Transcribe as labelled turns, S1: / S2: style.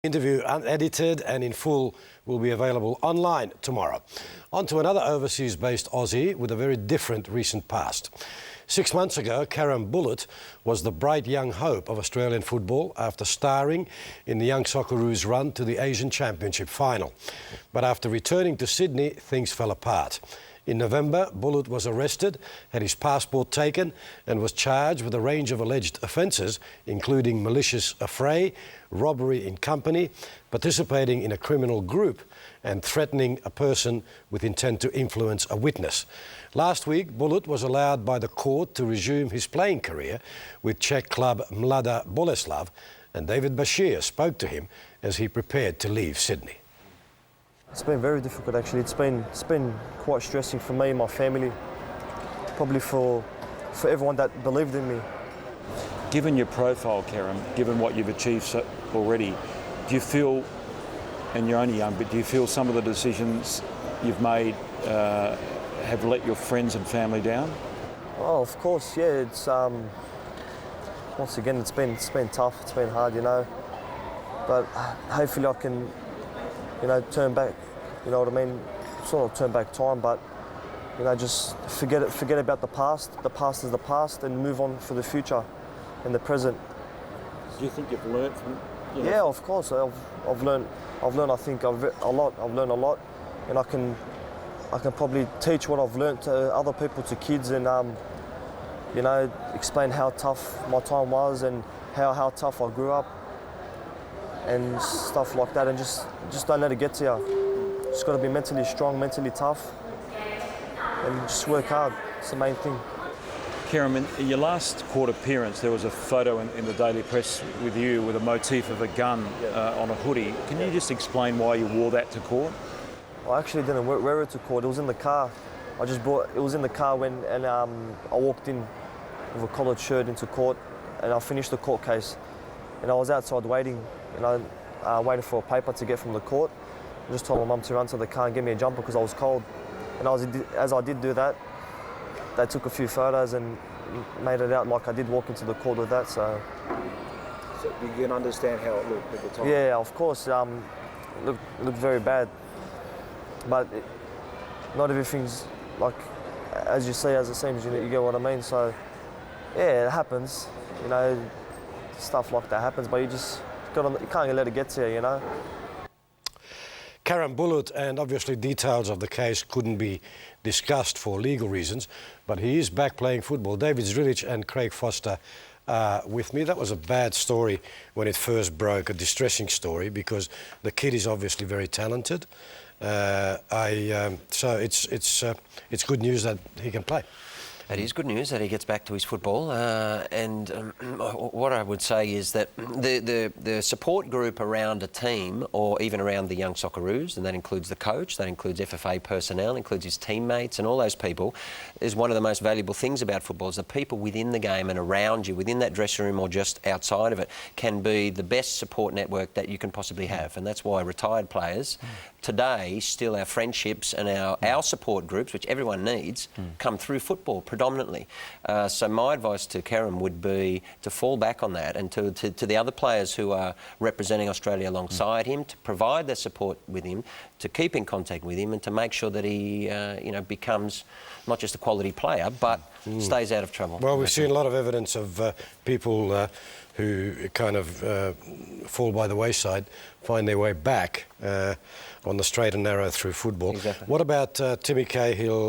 S1: Interview unedited and in full will be available online tomorrow. On to another overseas-based Aussie with a very different recent past. 6 months ago, Kerem Bulut was the bright young hope of Australian football after starring in the young Socceroos' run to the Asian Championship final. But after returning to Sydney, things fell apart. In November, Burwood was arrested, had his passport taken and was charged with a range of alleged offences, including malicious affray, robbery in company, participating in a criminal group and threatening a person with intent to influence a witness. Last week, Burwood was allowed by the court to resume his playing career with Czech club Mladá Boleslav, and David Bashir spoke to him as he prepared to leave Sydney.
S2: It's been very difficult actually. It's been quite stressing for me and my family, probably for everyone that believed in me.
S3: Given your profile, Kerem, given what you've achieved already, do you feel, and you're only young, but do you feel some of the decisions you've made have let your friends and family down? Oh,
S2: of course, yeah. It's once again, it's been tough. It's been hard, you know. But hopefully, I can, turn back. You know what I mean? Sort of turn back time, but just forget about the past. The past is the past, and move on for the future and the present.
S3: Do you think you've learnt from?
S2: Yeah, of course. I've learned. I think a lot. I've learned a lot, and I can probably teach what I've learnt to other people, to kids, and explain how tough my time was and how tough I grew up and stuff like that. And just don't let it get to you. Just got to be mentally strong, mentally tough, and just work hard. It's the main thing.
S3: Kerem, in your last court appearance, there was a photo in the Daily Press with you with a motif of a gun on a hoodie. Can you just explain why you wore that to court?
S2: I actually didn't wear it to court. It was in the car. It was in the car and I walked in with a collared shirt into court, and I finished the court case. And I was outside waiting, waiting for a paper to get from the court. I just told my mum to run to the car and give me a jumper because I was cold. And as I did do that, they took a few photos and made it out like I did walk into the court with that. So
S3: you can understand how it looked at the time?
S2: Yeah, of course. Looked very bad. But not everything's like as you see, as it seems. You get what I mean. So yeah, it happens. Stuff like that happens. But you can't let it get to you.
S1: Kerem Bulut, and obviously details of the case couldn't be discussed for legal reasons, but he is back playing football. David Zrilic and Craig Foster are with me. That was a bad story when it first broke, a distressing story, because the kid is obviously very talented. So it's good news that he can play.
S4: It is good news that he gets back to his football, and what I would say is that the support group around a team, or even around the young Socceroos, and that includes the coach, that includes FFA personnel, includes his teammates and all those people, is one of the most valuable things about football. Is the people within the game and around you, within that dressing room or just outside of it, can be the best support network that you can possibly have. And that's why retired players today, still our friendships and our support groups, which everyone needs, come through football predominantly. So my advice to Kerem would be to fall back on that, and to the other players who are representing Australia alongside him, to provide their support with him, to keep in contact with him, and to make sure that he becomes not just a quality player, but stays out of trouble.
S1: Well, we've seen a lot of evidence of people who kind of fall by the wayside, find their way back on the straight and narrow through football.
S4: Exactly.
S1: What about Timmy Cahill?